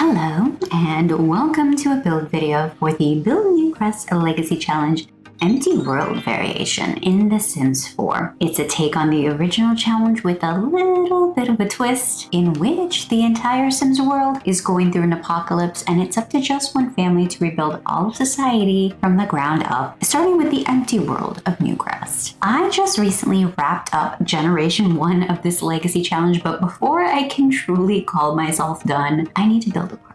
Hello and welcome to a build video for the Build Newcrest Legacy Challenge Empty World variation in The Sims 4. It's a take on the original challenge with a little bit of a twist in which the entire Sims world is going through an apocalypse and it's up to just one family to rebuild all of society from the ground up, starting with the empty world of Newcrest. I just recently wrapped up Generation 1 of this Legacy challenge, but before I can truly call myself done, I need to build a park.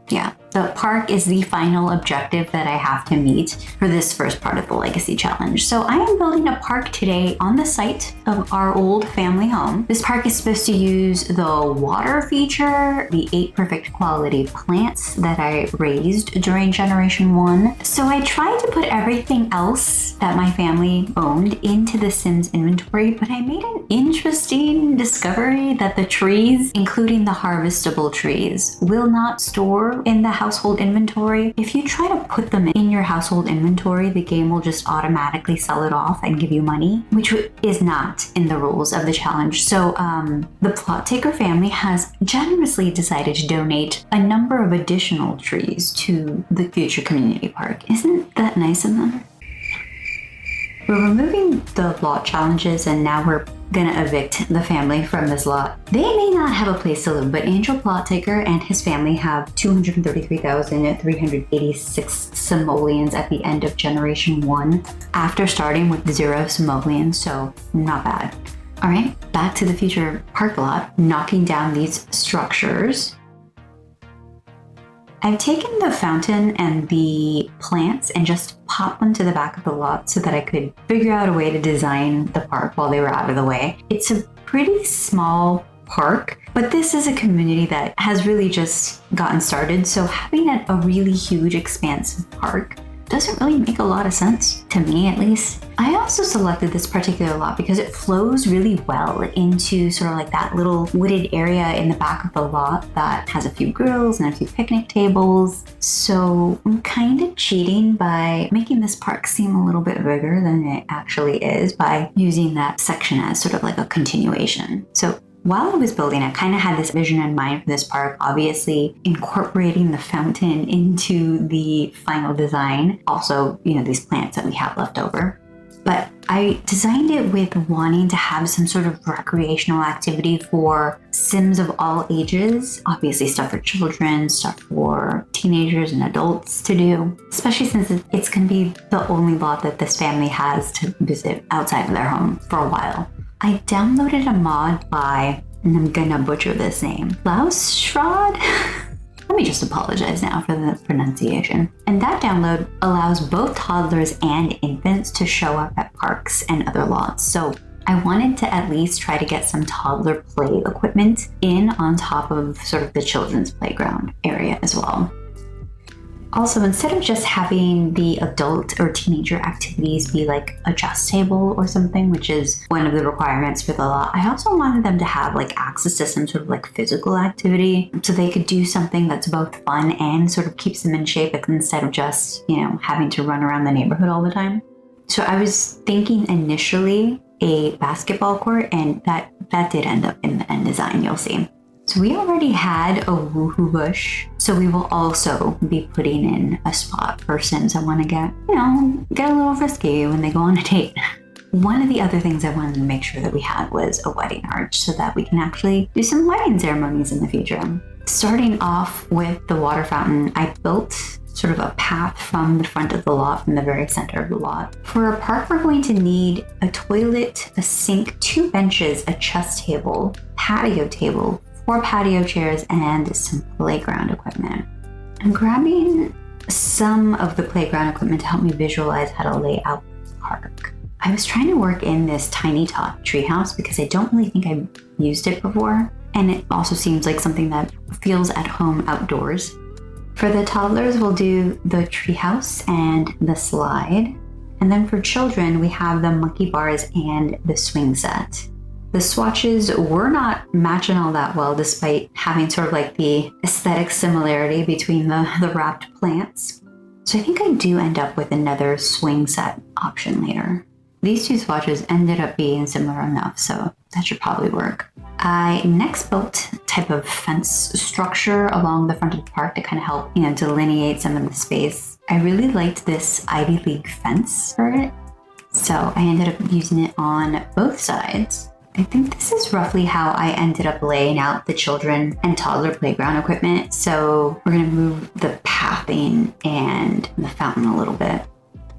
Yeah, the park is the final objective that I have to meet for this first part of the Legacy Challenge. So I am building a park today on the site of our old family home. This park is supposed to use the water feature, the 8 perfect quality plants that I raised during Generation 1. So I tried to put everything else that my family owned into the Sims inventory, but I made an interesting discovery that the trees, including the harvestable trees, will not store in the household inventory. If you try to put them in your household inventory, the game will just automatically sell it off and give you money, which is not in the rules of the challenge. So the plot taker family has generously decided to donate a number of additional trees to the future community park. Isn't that nice of them? We're removing the lot challenges and now we're gonna evict the family from this lot. They may not have a place to live, but Angel Plot Taker and his family have 233,386 simoleons at the end of Generation 1 after starting with 0 simoleons, so not bad. All right, back to the future park lot, knocking down these structures. I've taken the fountain and the plants and just popped them to the back of the lot so that I could figure out a way to design the park while they were out of the way. It's a pretty small park, but this is a community that has really just gotten started, so having a really huge, expansive park doesn't really make a lot of sense, to me at least. I also selected this particular lot because it flows really well into sort of like that little wooded area in the back of the lot that has a few grills and a few picnic tables. So I'm kind of cheating by making this park seem a little bit bigger than it actually is by using that section as sort of like a continuation. So while I was building, I kind of had this vision in mind for this park, obviously incorporating the fountain into the final design. Also, these plants that we have left over. But I designed it with wanting to have some sort of recreational activity for Sims of all ages. Obviously stuff for children, stuff for teenagers and adults to do, especially since it's going to be the only lot that this family has to visit outside of their home for a while. I downloaded a mod by, and I'm gonna butcher this name, Lausschrod? Let me just apologize now for the pronunciation. And that download allows both toddlers and infants to show up at parks and other lots. So I wanted to at least try to get some toddler play equipment in on top of sort of the children's playground area as well. Also, instead of just having the adult or teenager activities be like a chess table or something, which is one of the requirements for the lot, I also wanted them to have like access to some sort of like physical activity so they could do something that's both fun and sort of keeps them in shape instead of just, having to run around the neighborhood all the time. So I was thinking initially a basketball court, and that did end up in the end design, you'll see. So we already had a woohoo bush, so we will also be putting in a spot for Sims that want to get a little risky when they go on a date. One of the other things I wanted to make sure that we had was a wedding arch so that we can actually do some wedding ceremonies in the future. Starting off with the water fountain, I built sort of a path from the front of the lot, from the very center of the lot. For a park, we're going to need a toilet, a sink, 2 benches, a chess table, patio table, 4 patio chairs, and some playground equipment. I'm grabbing some of the playground equipment to help me visualize how to lay out the park. I was trying to work in this tiny tot treehouse because I don't really think I've used it before, and it also seems like something that feels at home outdoors. For the toddlers, we'll do the treehouse and the slide. And then for children, we have the monkey bars and the swing set. The swatches were not matching all that well despite having sort of like the aesthetic similarity between the wrapped plants. So I think I do end up with another swing set option later. These 2 swatches ended up being similar enough, so that should probably work. I next built type of fence structure along the front of the park to kind of help, delineate some of the space. I really liked this Ivy League fence for it, so I ended up using it on both sides. I think this is roughly how I ended up laying out the children and toddler playground equipment. So we're gonna move the pathing and the fountain a little bit.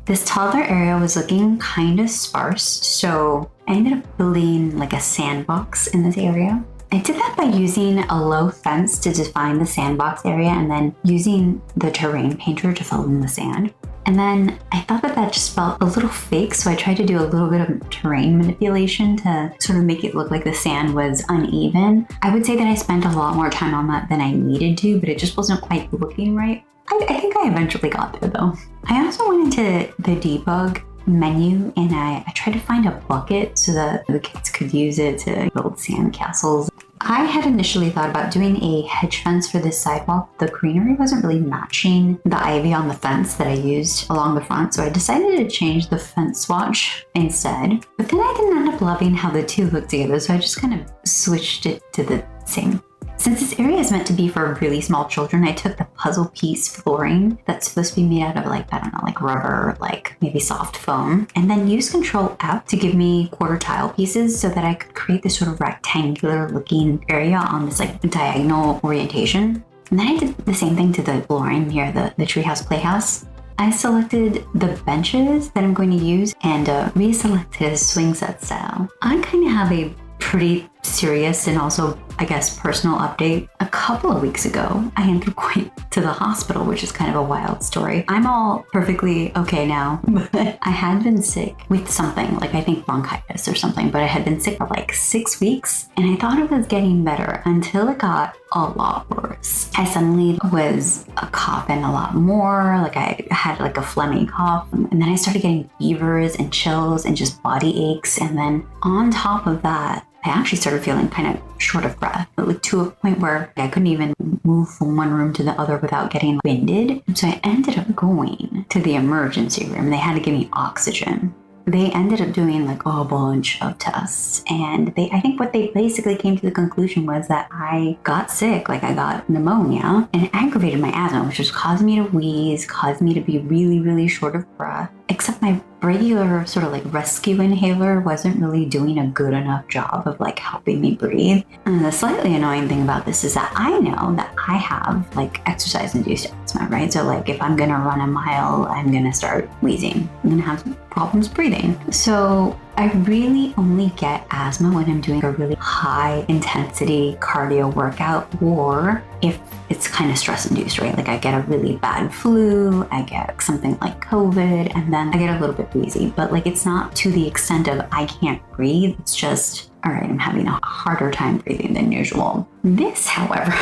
This toddler area was looking kind of sparse, so I ended up building like a sandbox in this area. I did that by using a low fence to define the sandbox area and then using the terrain painter to fill in the sand. And then I thought that just felt a little fake, so I tried to do a little bit of terrain manipulation to sort of make it look like the sand was uneven. I would say that I spent a lot more time on that than I needed to, but it just wasn't quite looking right. I think I eventually got there though. I also went into the debug menu and I tried to find a bucket so that the kids could use it to build sand castles. I had initially thought about doing a hedge fence for this sidewalk. The greenery wasn't really matching the ivy on the fence that I used along the front, so I decided to change the fence swatch instead. But then I didn't end up loving how the two looked together, so I just kind of switched it to the same. Since this area is meant to be for really small children, I took the puzzle piece flooring that's supposed to be made out of like rubber, like maybe soft foam, and then used Control F to give me quarter tile pieces so that I could create this sort of rectangular looking area on this like diagonal orientation. And then I did the same thing to the flooring near the treehouse playhouse. I selected the benches that I'm going to use and reselected a swing set style. I kind of have a pretty serious and also, I guess, personal update. A couple of weeks ago, I ended up going to the hospital, which is kind of a wild story. I'm all perfectly okay now, but I had been sick with something, like I think bronchitis or something, but I had been sick for like 6 weeks and I thought it was getting better until it got a lot worse. I suddenly was coughing a lot more, like I had like a phlegmy cough, and then I started getting fevers and chills and just body aches, and then on top of that, I actually started feeling kind of short of breath, like to a point where I couldn't even move from one room to the other without getting winded. So I ended up going to the emergency room. They had to give me oxygen. They ended up doing like a bunch of tests, and I think what they basically came to the conclusion was that I got sick, like I got pneumonia, and it aggravated my asthma, which was causing me to wheeze, caused me to be really, really short of breath, except my regular sort of like rescue inhaler wasn't really doing a good enough job of like helping me breathe. And the slightly annoying thing about this is that I know that I have like exercise-induced asthma, right? So like if I'm gonna run a mile, I'm gonna start wheezing. I'm gonna have problems breathing. So I really only get asthma when I'm doing a really high intensity cardio workout, or if it's kind of stress induced, right? Like I get a really bad flu, I get something like COVID, and then I get a little bit wheezy, but like it's not to the extent of I can't breathe. It's just, all right, I'm having a harder time breathing than usual. This, however,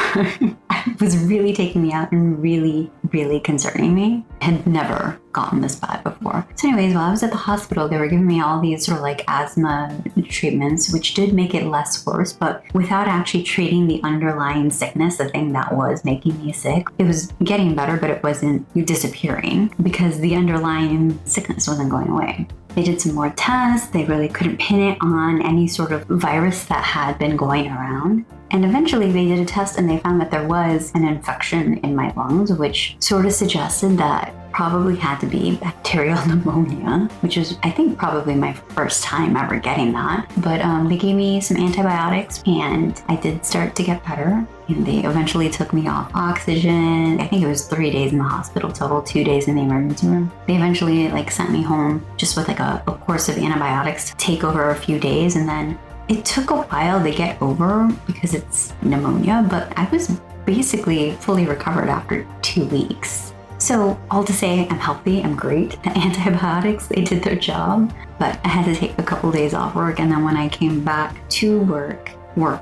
was really taking me out and really, really concerning me. I had never gotten this bad before. So anyways, while I was at the hospital, they were giving me all these sort of like asthma treatments, which did make it less worse, but without actually treating the underlying sickness, the thing that was making me sick. It was getting better, but it wasn't disappearing because the underlying sickness wasn't going away. They did some more tests. They really couldn't pin it on any sort of virus that had been going around. And eventually they did a test and they found that there was an infection in my lungs, which sort of suggested that probably had to be bacterial pneumonia, which is, I think, probably my first time ever getting that. But they gave me some antibiotics and I did start to get better. And they eventually took me off oxygen. I think it was 3 days in the hospital total, 2 days in the emergency room. They eventually sent me home just with a course of antibiotics to take over a few days. And then it took a while to get over because it's pneumonia, but I was basically fully recovered after 2 weeks. So all to say, I'm healthy, I'm great. The antibiotics, they did their job, but I had to take a couple days off work. And then when I came back to work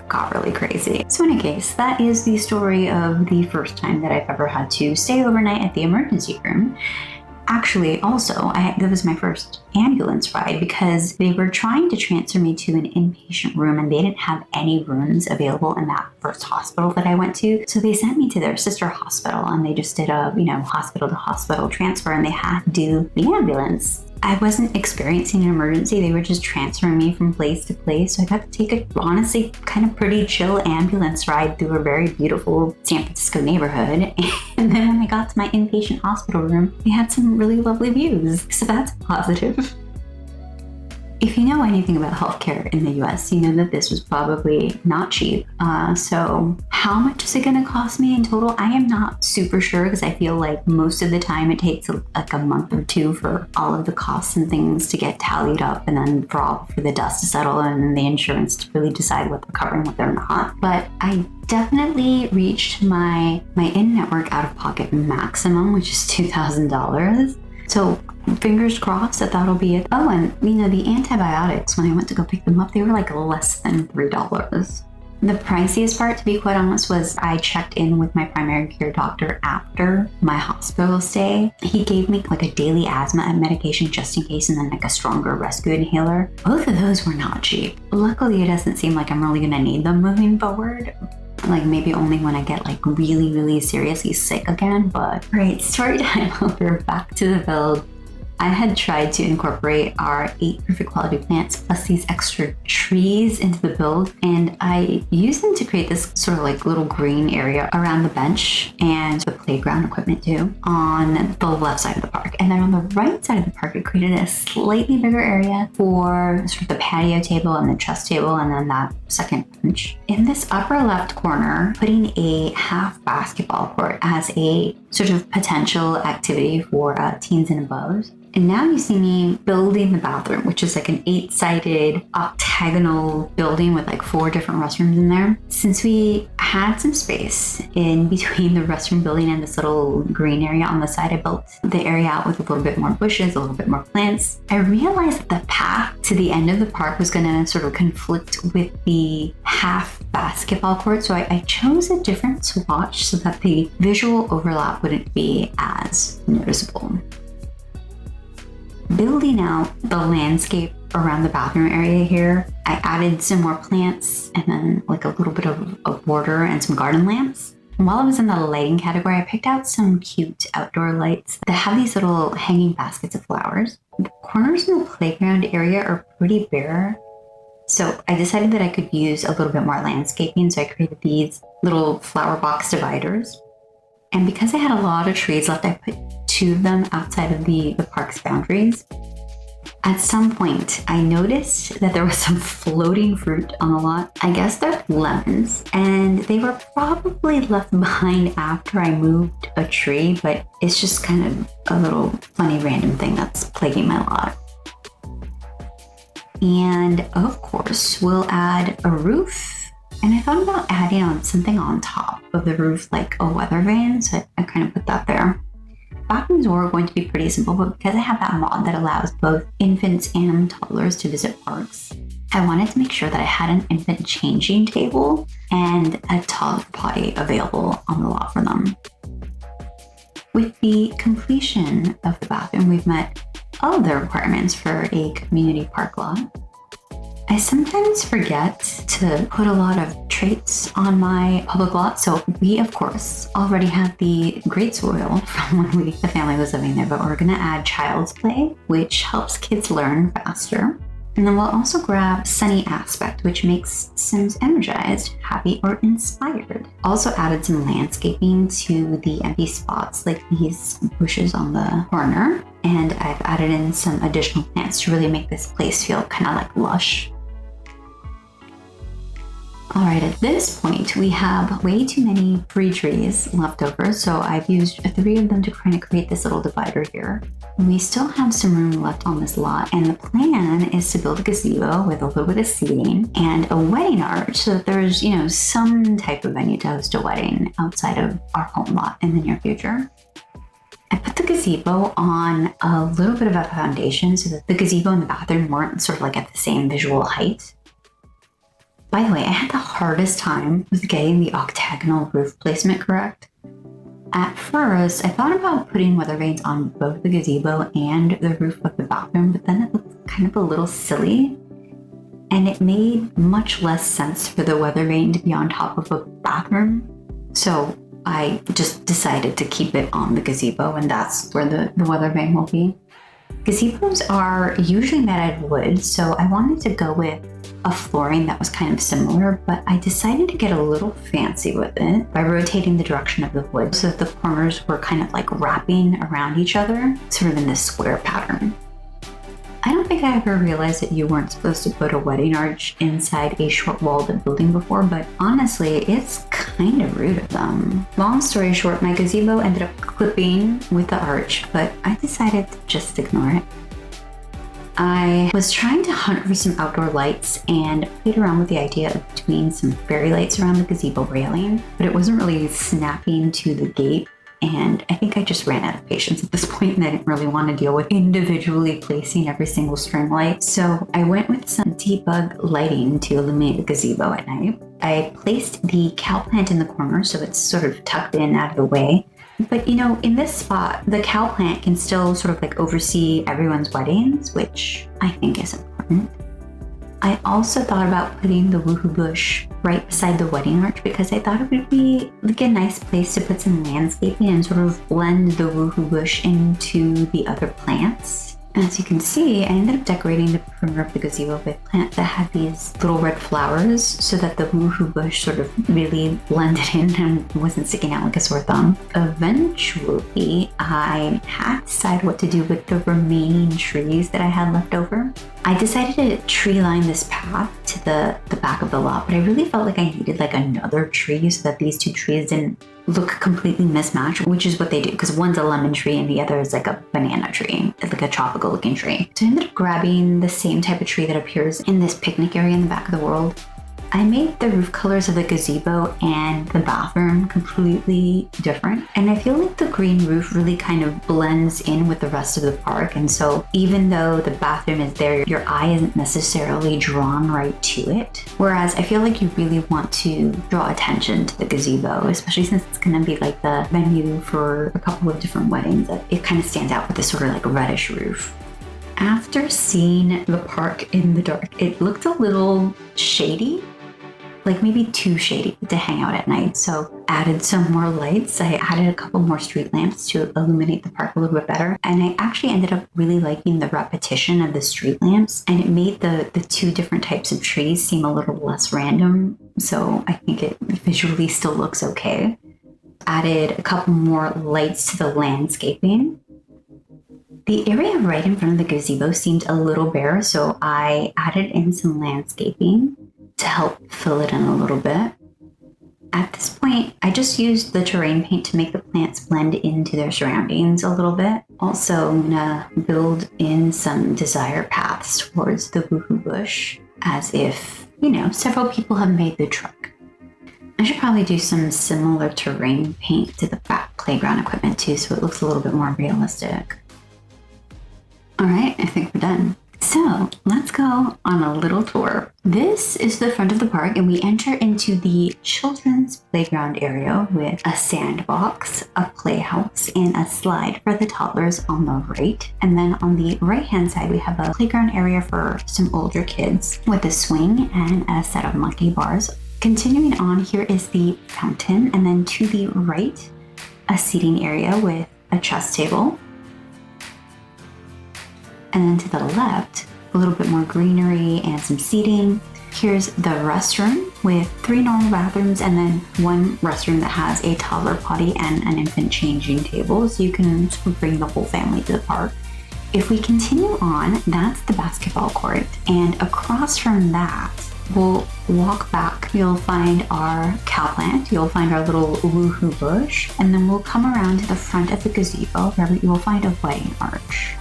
got really crazy. So in any case, that is the story of the first time that I've ever had to stay overnight at the emergency room. Actually, also, that was my first ambulance ride because they were trying to transfer me to an inpatient room and they didn't have any rooms available in that first hospital that I went to. So they sent me to their sister hospital and they just did a, hospital to hospital transfer and they had to do the ambulance. I wasn't experiencing an emergency. They were just transferring me from place to place. So I got to take a, honestly, kind of pretty chill ambulance ride through a very beautiful San Francisco neighborhood. And then when I got to my inpatient hospital room, we had some really lovely views. So that's positive. If you know anything about healthcare in the US, you know that this was probably not cheap. So how much is it going to cost me in total? I am not super sure because I feel like most of the time it takes like a month or two for all of the costs and things to get tallied up, and then for the dust to settle and then the insurance to really decide what they're covering, what they're not. But I definitely reached my in-network out-of-pocket maximum, which is $2,000. So fingers crossed that that'll be it. Oh, and the antibiotics, when I went to go pick them up, they were like less than $3. The priciest part, to be quite honest, was I checked in with my primary care doctor after my hospital stay. He gave me like a daily asthma medication just in case, and then like a stronger rescue inhaler. Both of those were not cheap. Luckily, it doesn't seem like I'm really gonna need them moving forward. Like maybe only when I get like really, really seriously sick again. But all right, story time over, back to the build. I had tried to incorporate our 8 perfect quality plants plus these extra trees into the build, and I used them to create this sort of like little green area around the bench and the playground equipment too on the left side of the park. And then on the right side of the park, it created a slightly bigger area for sort of the patio table and the chess table, and then that second bench. In this upper left corner, putting a half basketball court as a sort of potential activity for teens and above. And now you see me building the bathroom, which is like an 8-sided octagonal building with like 4 different restrooms in there. Since we had some space in between the restroom building and this little green area on the side, I built the area out with a little bit more bushes, a little bit more plants. I realized that the path to the end of the park was going to sort of conflict with the half basketball court. So I chose a different swatch so that the visual overlap wouldn't be as noticeable. Building out the landscape around the bathroom area here, I added some more plants and then like a little bit of border and some garden lamps. And while I was in the lighting category, I picked out some cute outdoor lights that have these little hanging baskets of flowers. The corners in the playground area are pretty bare, so I decided that I could use a little bit more landscaping, so I created these little flower box dividers. And because I had a lot of trees left, I put 2 of them outside of the park's boundaries. At some point, I noticed that there was some floating fruit on the lot. I guess they're lemons, and they were probably left behind after I moved a tree, but it's just kind of a little funny random thing that's plaguing my lot. And of course, we'll add a roof. And I thought about adding on something on top of the roof, like a weather vane, so I kind of put that there. Bathrooms were going to be pretty simple, but because I have that mod that allows both infants and toddlers to visit parks, I wanted to make sure that I had an infant changing table and a toddler potty available on the lot for them. With the completion of the bathroom, we've met all of the requirements for a community park lot. I sometimes forget to put a lot of traits on my public lot. So we, of course, already had the great soil from when the family was living there, but we're gonna add child's play, which helps kids learn faster. And then we'll also grab sunny aspect, which makes Sims energized, happy, or inspired. Also added some landscaping to the empty spots, like these bushes on the corner. And I've added in some additional plants to really make this place feel kind of like lush. All right, at this point, we have way too many free trees left over, so I've used 3 of them to kind of create this little divider here. We still have some room left on this lot, and the plan is to build a gazebo with a little bit of seating and a wedding arch so that there's, some type of venue to host a wedding outside of our home lot in the near future. I put the gazebo on a little bit of a foundation so that the gazebo and the bathroom weren't sort of like at the same visual height. By the way, I had the hardest time with getting the octagonal roof placement correct. At first, I thought about putting weather vanes on both the gazebo and the roof of the bathroom, but then it looked kind of a little silly, and it made much less sense for the weather vane to be on top of a bathroom. So I just decided to keep it on the gazebo, and that's where the weather vane will be. Gazebos are usually made out of wood, so I wanted to go with a flooring that was kind of similar, but I decided to get a little fancy with it by rotating the direction of the wood so that the corners were kind of like wrapping around each other, sort of in this square pattern. I don't think I ever realized that you weren't supposed to put a wedding arch inside a short walled building before, but honestly, it's kind of rude of them. Long story short, my gazebo ended up clipping with the arch, but I decided to just ignore it. I was trying to hunt for some outdoor lights and played around with the idea of doing some fairy lights around the gazebo railing, but it wasn't really snapping to the gate. And I think I just ran out of patience at this point and I didn't really want to deal with individually placing every single string light. So I went with some debug lighting to illuminate the gazebo at night. I placed the cow plant in the corner so it's sort of tucked in out of the way. But you know, in this spot, the cow plant can still sort of like oversee everyone's weddings, which I think is important. I also thought about putting the woohoo bush right beside the wedding arch because I thought it would be like a nice place to put some landscaping and sort of blend the woohoo bush into the other plants. As you can see, I ended up decorating the perimeter of the gazebo with plants that had these little red flowers so that the woohoo bush sort of really blended in and wasn't sticking out like a sore thumb. Eventually, I had to decide what to do with the remaining trees that I had left over. I decided to tree line this path to the back of the lot, but I really felt like I needed like another tree so that these two trees didn't look completely mismatched, which is what they do because one's a lemon tree and the other is like a banana tree. It's like a tropical looking tree. So I ended up grabbing the same type of tree that appears in this picnic area in the back of the world. I made the roof colors of the gazebo and the bathroom completely different. And I feel like the green roof really kind of blends in with the rest of the park. And so even though the bathroom is there, your eye isn't necessarily drawn right to it. Whereas I feel like you really want to draw attention to the gazebo, especially since it's going to be like the venue for a couple of different weddings. It kind of stands out with this sort of like reddish roof. After seeing the park in the dark, it looked a little shady. Like maybe too shady to hang out at night. So added some more lights. I added a couple more street lamps to illuminate the park a little bit better. And I actually ended up really liking the repetition of the street lamps. And it made the two different types of trees seem a little less random. So I think it visually still looks okay. Added a couple more lights to the landscaping. The area right in front of the gazebo seemed a little bare. So I added in some landscaping to help fill it in a little bit. At this point, I just used the terrain paint to make the plants blend into their surroundings a little bit. Also, I'm gonna build in some desire paths towards the woohoo bush as if, you know, several people have made the trek. I should probably do some similar terrain paint to the back playground equipment too, so it looks a little bit more realistic. All right, I think we're done. So let's go on a little tour. This is the front of the park and we enter into the children's playground area with a sandbox, a playhouse, and a slide for the toddlers on the right. And then on the right hand side, we have a playground area for some older kids with a swing and a set of monkey bars. Continuing on, here is the fountain, and then to the right, a seating area with a chess table. And then to the left, a little bit more greenery and some seating. Here's the restroom with 3 normal bathrooms and then 1 restroom that has a toddler potty and an infant changing table, so you can sort of bring the whole family to the park. If we continue on, that's the basketball court. And across from that, we'll walk back. You'll find our cow plant, you'll find our little woohoo bush, and then we'll come around to the front of the gazebo where you will find a wedding arch.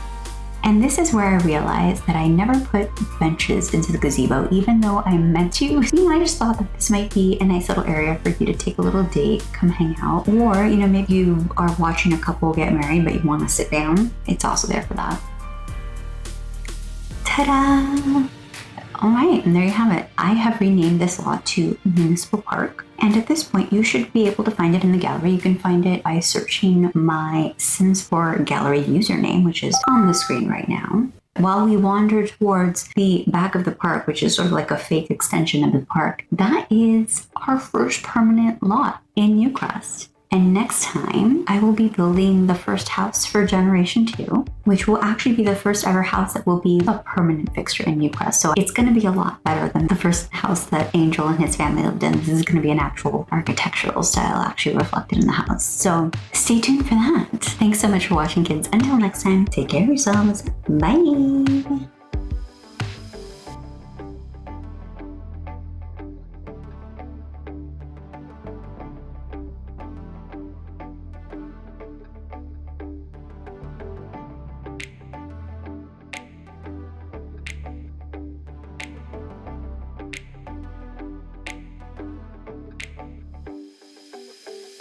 And this is where I realized that I never put benches into the gazebo, even though I meant to. I just thought that this might be a nice little area for you to take a little date, come hang out, or, maybe you are watching a couple get married, but you want to sit down. It's also there for that. Ta-da! All right, and there you have it. I have renamed this lot to Municipal Park. And at this point, you should be able to find it in the gallery. You can find it by searching my Sims 4 gallery username, which is on the screen right now. While we wander towards the back of the park, which is sort of like a fake extension of the park, that is our first permanent lot in Newcrest. And next time, I will be building the first house for Generation 2, which will actually be the first ever house that will be a permanent fixture in Newcrest. So it's going to be a lot better than the first house that Angel and his family lived in. This is going to be an actual architectural style actually reflected in the house. So stay tuned for that. Thanks so much for watching, kids. Until next time, take care of yourselves. Bye.